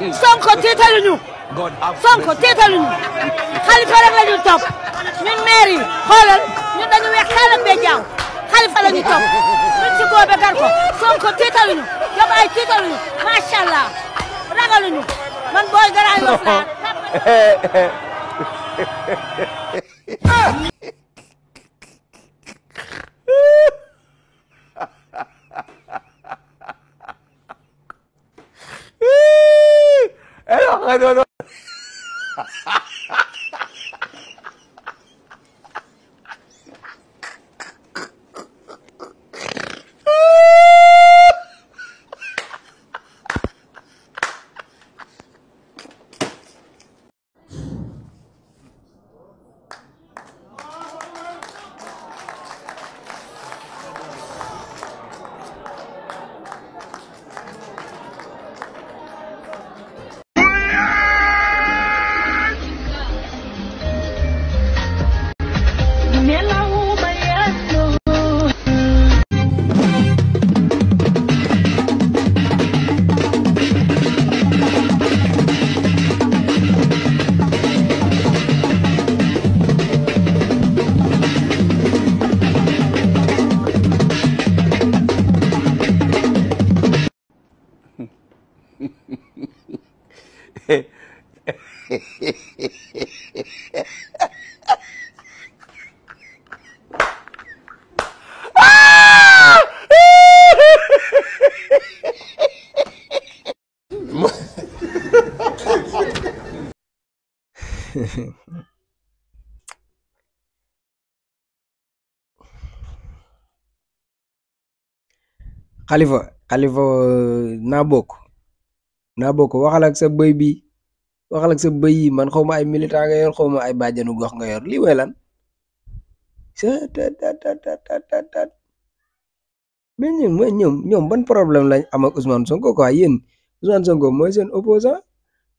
leer sonko tiitaluñu sonko tiitaluñu xalifa rek la ñu topp ñun maire yi xoolal ñun dañu weex xaaral bee jaaw xalifa la ñu topp ñun ci góobe gar ko sonko tiitaluñu yow ay tiitaluñu macha allah ragaluñu man booy garaay wax laa no. Khalifa naa bokk waxal ak sa bëy bi waxal ak sa bëy yi man xawma ay militant nga yor xawma ay bàjjanu gox nga yor lii way lan mais ñoom ban problème lañ am ak Ousmane Sonko quoi yéen Ousmane Sonko mooy seen opposant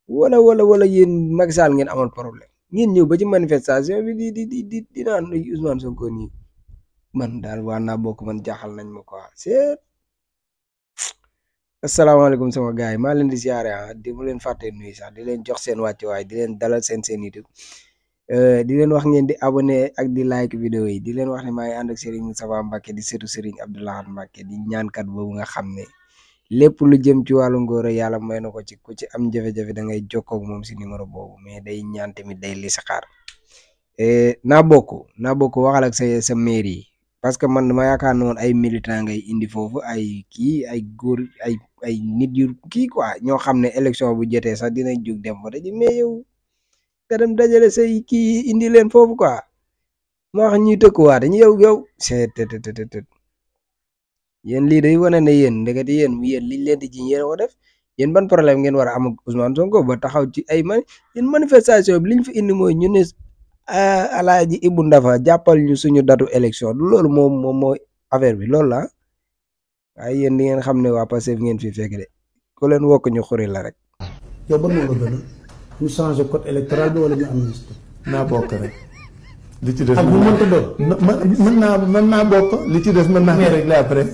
wala yéen Macky Sall ngeen amoon problème ngeen ñëw ba ci manifestation bi di naan Ousmane Sonko nii man daal waa naa bokk man jaaxal nañ ma quoi c'est asalaamaaleykum sama gars yi maa leen di siyaare di mu leen fàtte nuyu sax di leen jox seen wàccuwaay di leen dalal seen YouTube di leen wax ngeen di abonné ak di like vidéo yi di leen wax ne maa ngi ànd ak Serigne Moustapha Mbacké di sëtu Serigne Abdoulaye Mbacké di ñaankat boobu nga xam ne lépp lu jëm ci wàllu ngóor yàlla may na ko ci ku ci am jafe-jafe da ngay jokkoo ak moom si numéro boobu mais day ñaan tamit day li saxaar naa bokk waxal ak sa maire yi parce que man dama yaakaar ne woon ay militant ngay indi foofu ay kii ay góor ay nit yu kii quoi ñoo xam ne élection bu jotee sax dinañ jóg dem fa daji mais yow nga dem dajale say kii indi leen foofu quoi moo wax ñuy tëkkuwaate ñu yow c'est yéen lii day wane ne yéen ndekete yéen liñ leen di ji yéen ko def yéen ban problème ngeen war a am ak Ousmane Sonko ba taxaw ci ay yéen manifestation bi liñ fi indi mooy ñu ne Alaaji Ibu Ndafa jàppal ñu suñu datu élection du loolu moom mooy affaire bi loolu la waaye yéen di ngeen xam ne waa Pastef ngeen fi fekk de ku leen wokk ñu xuri la rek. yow ban moo la gën a ñu changé code électoral bi wala ñu amnistie. naa bokk rek. li ci des ak bu mënta doon. mën naa bokk. li ci des mën naa ko régler après.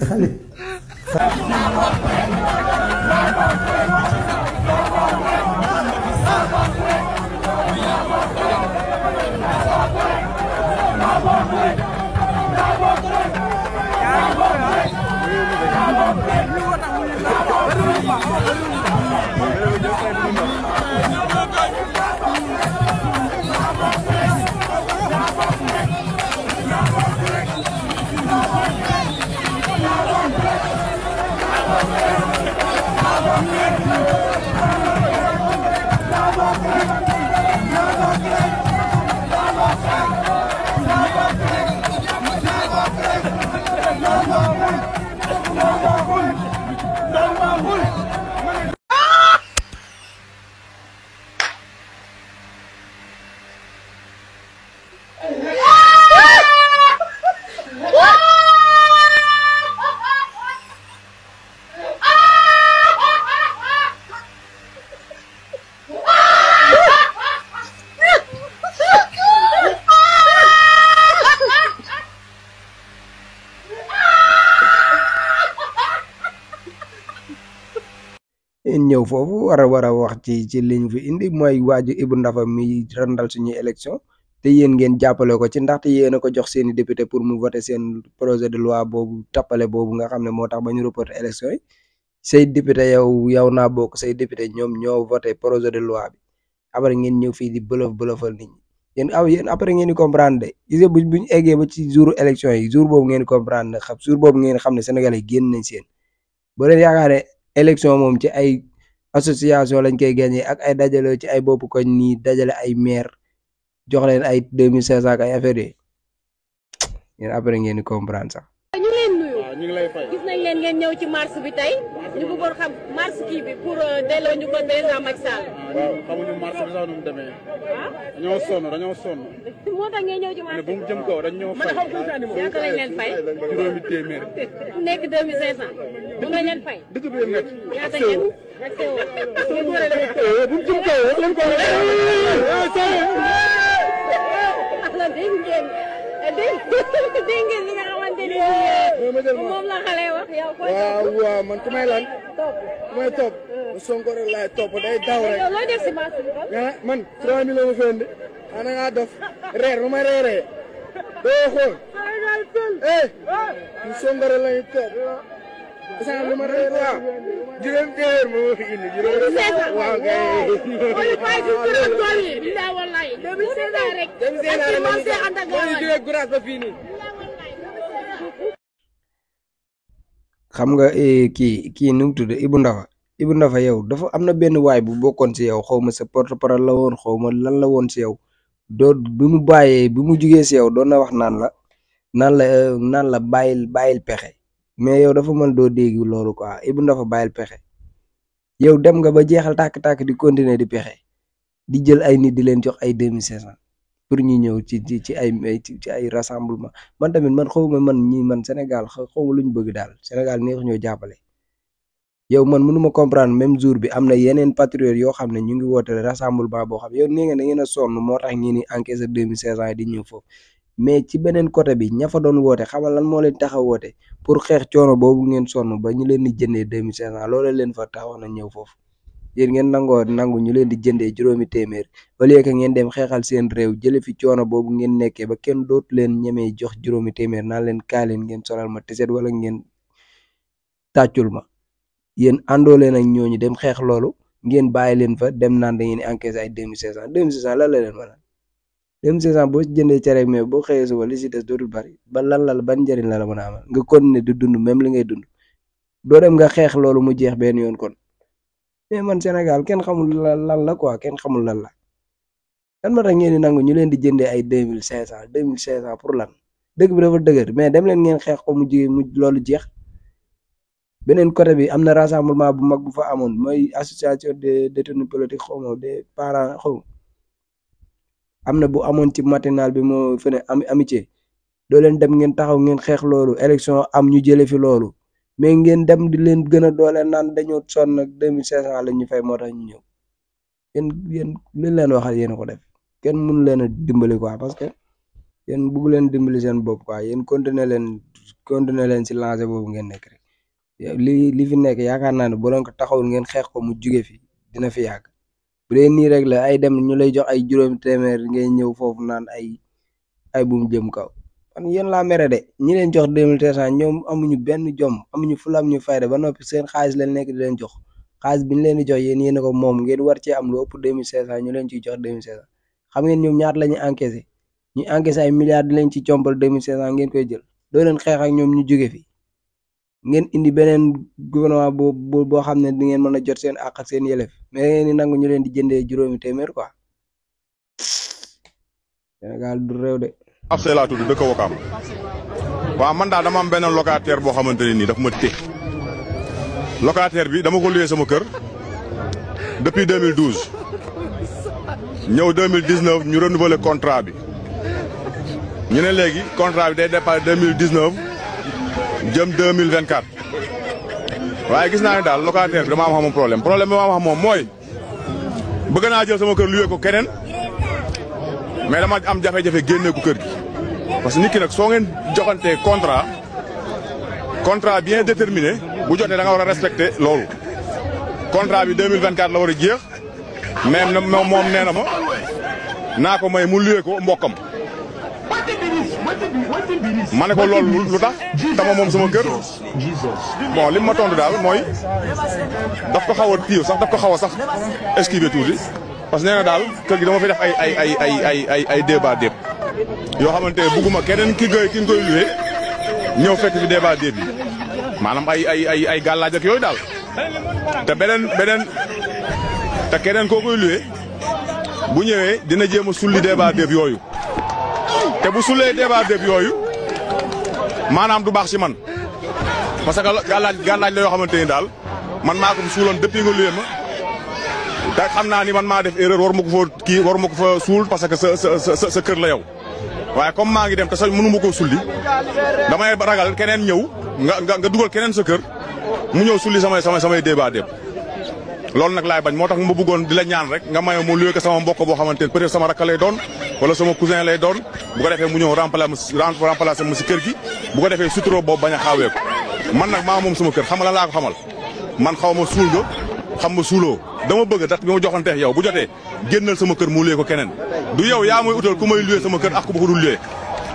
ñëw foofu war a wax ci liñ fi indi mooy waaju Ibou Ndafa mi randal suñuy élection te yéen ngeen jàppale ko ci ndaxte yéen a ko jox seeni député pour mu voter seen projet de loi boobu tappale boobu nga xam ne moo tax ba ñu reporter élection yi say député yow naa bokk say député ñoom ñoo voté projet de loi bi après ngeen ñëw fii di bëlëfal nit ñi yéen après ngeen di comprendre de gis nga buñ eggee ba ci jour élection yi jour boobu ngeen di comprendre xam jour boobu ngeen xam ne Sénégalais génn nañ seen boo leen yaakaaree élection moom ci ay association lañ koy gagné ak ay dajale ci ay bopp koñ nii dajale ay maire jox leen ay 2500 ak ay affaire yi yéen après ngeen di comprendre sax. ñu leen nuyu ñu ngi lay fay gis nañ leen ngeen ñëw ci marche bi tey ñu bëggoon xam marche kii bi pour delloo ñu ko président Macky Sall. waaw xamuñu marche bi sax nu mu demee. dañoo sonn. moo tax ngeen ñëw ci marche bu mu jëm kaw dañ ñoo fay. ñaata lañ leen fay. juróomi téeméer. ku nekk 2500. moom lañ leen fay. dëgg bi yëpp ñaata ngeen ak teewoo. bu mu jëm kaw wax leen ko. dégg ngeen li nga xamante ni moom la xale wax yow. waaw man ku may lan. ku may topp. Sonko rek laay topp day daw rek. yow loo def si marche bi kon. man 3000 la ma fi indi. ana ngaa dof reer bu ma reeree. doo xool. Sonko rek lañuy topp. isaan lu ma reer waaw. juróom téeméer moo ma fi indi juróom. waaw kay. mooy bàyyi fi kër ak tool yi. billaay wallaay 2500 rek. 2500 rek moom see ànd ak moo ñu jógee Gouras ba fii nii. xam nga kii nu mu tudd Ibou Ndafa yow dafa am na benn waay bu bokkoon si yow xaw ma sa porte-parole la woon xaw ma lan la woon si yow doo bi mu jugee si yow doon na wax naan la bàyyil pexe mais yow dafa mën doo dégg loolu quoi Ibou Ndafa bàyyil pexe yow dem nga ba jeexal tàkk-tàkk di continuer di pexe di jël ay nit di leen jox ay 2500 pour ñu ñëw ci ay rassemblement man tamit man xawma man Sénégal xawma lu ñu bëgg daal Sénégal neex ñoo jàppale yow man mënuma comprendre même jour bi am na yeneen patriotes yoo xam ne ñu ngi woote rassemblement boo xam yow nee nga da ngeen a sonn moo tax ngeen di encaisser 2500 yi di ñëw foofu mais ci beneen côté bi ña fa doon woote xamal lan moo leen tax a woote pour xeex coono boobu ngeen sonn ba ñu leen di jëndee 2500 loolu leen fa taxoon a ñëw foofu yéen ngeen nangu ñu leen di jëndee juróomi téeméer au lieu que ngeen dem xeexal seen réew jële fi coono boobu ngeen nekkee ba kenn dootu leen ñemee jox juróomi téeméer naan leen kaay leen ngeen solal ma tiset wala ngeen tàccul ma yéen àndoo leen ak ñooñu dem xeex loolu ngeen bàyyi leen fa dem naan da ngeen di encaisser ay 2500 lan la leen mën a 2500 boo jëndee cere mais boo xëyee suba li si des dootul bari ba lan la ban njëriñ la mën a amal nga continuer di dund même li ngay dund doo dem nga xeex loolu mu jeex benn yoon kon. mais man Sénégal kenn xamul lan la quoi kenn xamul lan la lan moo tax ngeen di nangu ñu leen di jëndee ay 2500 pour lan dëgg bi dafa dëgër mais dem leen ngeen xeex ko mu loolu jeex beneen côté bi am na rassemblement bu mag bu fa amoon mooy association des détenus politiques xaw ma des parents xaw am na bu amoon ci matinal bi moo fene amitié doo leen dem ngeen taxaw ngeen xeex loolu élection am ñu jële fi loolu mais ngeen dem di leen gën a doole naan dañoo sonn ak 2500 la ñu fay moo tax ñu ñëw yéen li leen waxal yéen a ko def kenn mënu leen a dimbali quoi parce que yéen bëgg leen dimbali seen bopp quoi yéen continuer leen si lancé boobu ngeen nekk rek li fi nekk yaakaar naa ne boo leen ko taxawul ngeen xeex ko mu juge fi dina fi yàgg bu dee nii rek la ay dem ñu lay jox ay juróomi téeméer ngay ñëw foofu naan ay bu mu jëm kaw. man yéen laa mere de ñi leen jox 2300 ñoom amuñu benn jom amuñu fulam ñu fayda ba noppi seen xaalis leen nekk di leen jox xaalis bi ñu leen di jox yéen a ko moom ngeen war cee am lu ëpp 2500 ñu leen ciy jox 2500 xam ngeen ñoom ñaata la ñu encaissé ay milliards di leen ci compal 2500 ngeen koy jël doo leen xeex ak ñoom ñu jóge fi ngeen indi beneen gouvernement boo xam ne di ngeen mën a jot seen àq ak seen yelef mais ngeen di nangu ñu leen di jëndee juróomi téeméer quoi Sénégal du réew de. ab see laa tudd dëkk Wakaam waaw man daal dama am benn locataire boo xamante ne nii daf ma té locataire bi dama ko luyee sama kër depuis 2012 ñëw 2019 ñu renouveler contrat bi ñu ne léegi contrat bi day départ 2019 jëm 2024 waaye gis naa ne daal locataire bi dama am problème bi ma am moom mooy bëgg naa jël sama kër luyee ko keneen mais dama am jafe-jafe génne ko kër gi. parce que nit ki nag soo ngeen joxantee contrat bien déterminé bu jotee da nga war a respecter loolu contrat bi 2024 la war a jeex mais moom nee na ma naa ko may mu luye ko mbokkam ma ne ko loolu lu tax dama moom sama kër bon li ma tontu daal mooy daf ko xaw a tiiw sax daf ko xaw a sax esquiver tuuti parce que nee na daal kër gi dama fi def ay débat déeb yoo xamante ne bugguma keneen ki nga koy luye ñëw fekk fi débat déeb yi maanaam ay gàllaaj ak yooyu daal te te keneen koo koy luye bu ñëwee dina jéem a sulli débat déeb yooyu te bu sullee débat déeb yooyu maanaam du baax ci man parce que gàllaaj la yoo xamante ni daal man maa ko suuloon depuis nga luye ma te xam naa ni man maa def erreur war ma ko fa suul parce que sa kër la yow waaye comme maa ngi dem te sa mënu ma koo sulli damay ragal keneen ñëw nga dugal keneen sa kër mu ñëw sulli samay débat déeb loolu nag laay bañ moo tax ma bëggoon di la ñaan rek nga maye mu luye ko sama mbokk boo xamante ne peut-être sama rakk lay doon wala sama cousin lay doon bu ko defee mu ñëw remplacer ma si kër gi bu ko defee suturoo boobu bañ a xaawee ko man nag maa moom sama kër xam nga lan laa ko xamal man xaw ma suul nga xam ma suuloo dama bëgg dat bi ma joxanteex yow bu jotee génnal sama kër mu luye ko keneen du yow yaa may utal ku may luye sama kër ak ku ma ko dul luye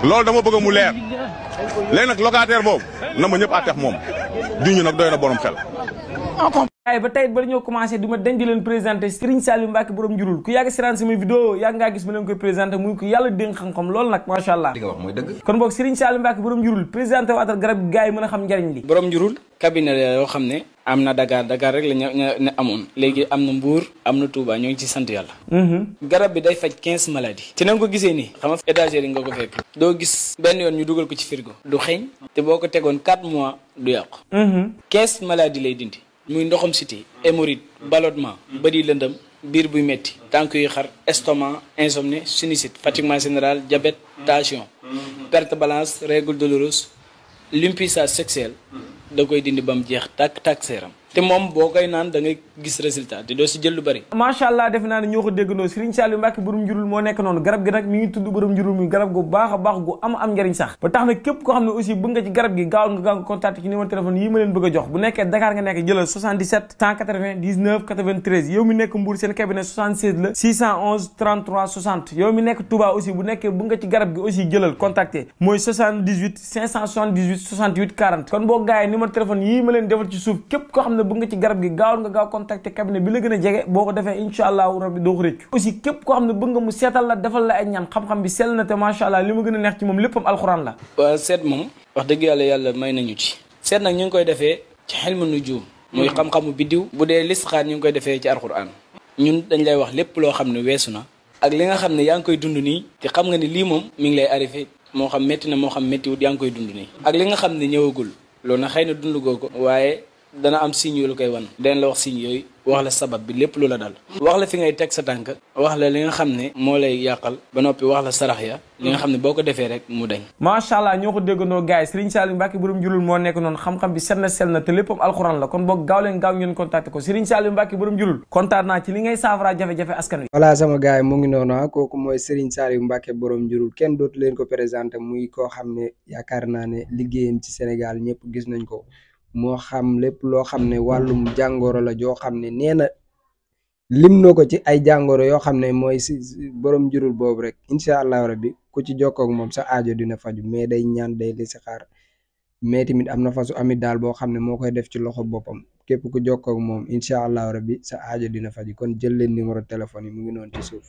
loolu dama bëgg mu leer léegi nag locataire boobu na ma ñëpp àtteex moom duñu nag doy na borom xel. ay ba tey bala ñoo commencé du ma dañ di leen présenté Serigne Saliou Mbacke borom njurul ku yàgg siraan sama vidéo yàgg ngaa gis ma leen koy présenté muy ko yàlla dénk xam-xam loolu nag macha allah li nga wax mooy dëgg kon boog Serigne Saliou Mbacke borom njurul présenté waatal garab gi gars yi mën a xam njariñ li borom njurul cabinet la yoo xam ne am na Dakar rek la ñu amoon léegi am na Mbour am na Touba ñoo ngi ci sant yàlla garab bi day faj 15 maladies te na nga ko gisee nii xam nga étagère yi nga ko fekk doo gis benn yoon ñu dugal ko ci frigo du xeeñ te boo ko tegoon 4 mois du yàqu 15 maladies lay dindi muy ndoxam siti hémorroïde ballonnement bëri lëndëm biir buy metti tànk yuy xar estomac insomnie sinusite fatiguement général diabète tension perte balance règle douloureuse l'impuissance sexuelle da koy dindi ba mu jeex tàkk seeram te moom boo koy naan da ngay gis résultat te doo si jël lu bari macha allah defe naa ne ñoo ko déggandoo Serigne Saliou Mbacke borom njurul moo nekk noonu garab gi nag mi ngi tudd borom njurul muy garab gu baax a baax gu am njariñ sax ba tax na képp koo xam ne aussi bëgg nga ci garab gi gaaw nga contacté ci numéro téléphone yi ma leen bëgg a jox bu nekkee Dakar nga nekk jëlal 77 180 19 93 yow mi nekk Mbour seen cabinet 76 la 611 33 60 yow mi nekk Touba aussi bu nekkee bëgg nga ci garab gi aussi jëlal contacté mooy 78 578 68 40 kon boo gaay numéro téléphone yi ma leen defal ci suuf képp koo xam ne bëgg nga ci garab gi gaawal nga gaaw contacter cabinet bi la gën a jege boo ko defee incha allahu rabbi doo ko rëccu aussi képp koo xam ne bëgg nga mu seetal la defal la ay ñaan xam-xam bi sell na te macha allah li ma gën a neex ci moom léppam alxuraan la waaw seet moom wax dëgg yàlla may nañu ci seet nag ñu ngi koy defee ci xilmu nujuum muy xam-xamu biddiw bu dee listixaar ñu ngi koy defee ci alxuraan ñun dañ lay wax lépp loo xam ne weesu na ak li nga xam ne yaa ngi koy dund nii te xam nga ni lii moom mi ngi lay arrivé moo xam métti na moo xam méttiwut yaa ngi koy dund nii ak li nga xam ne ñëwagul loolu nag xëy na dund goo ko waaye dana am signe yu la koy wan den la wax signe yooyu wax la sabab bi lépp lu la dal wax la fi ngay teg sa tànk wax la li nga xam ne moo lay yàqal ba noppi wax la sarax ya li nga xam ne boo ko defee rek mu dañ macha allah ñoo ko déggandoo gars yi Serigne Saliou Mbacke borom njurul moo nekk noonu xam-xam bi set na sell na te léppam alxuraan la kon boog gaaw leen gaaw ngeen contacté ko Serigne Saliou Mbacke borom njurul kontaan naa ci li ngay saafara jafe-jafe askan wi voilà sama gars yi mu ngi noonu kooku mooy Serigne Saliou Mbacke borom njurul kenn dootu leen ko présenté muy koo xam ne yaakaar naa ne liggéeyam ci Sénégal ñëpp gis nañ ko moo xam lépp loo xam ne wàllum jàngoro la joo xam ne nee na lim na ko ci ay jàngoro yoo xam ne mooy si borom njurul boobu rek incha allah rabbi ku ci jokkoo ak moom sa aajo dina faju mais day ñaan day li si xaar mais tamit am na fasu amit daal boo xam ne moo koy def ci loxo boppam képp ku jokkoo ak moom incha allah rabbi sa aajo dina faju kon jël leen numéro téléphone yi mu ngi noonu ci suuf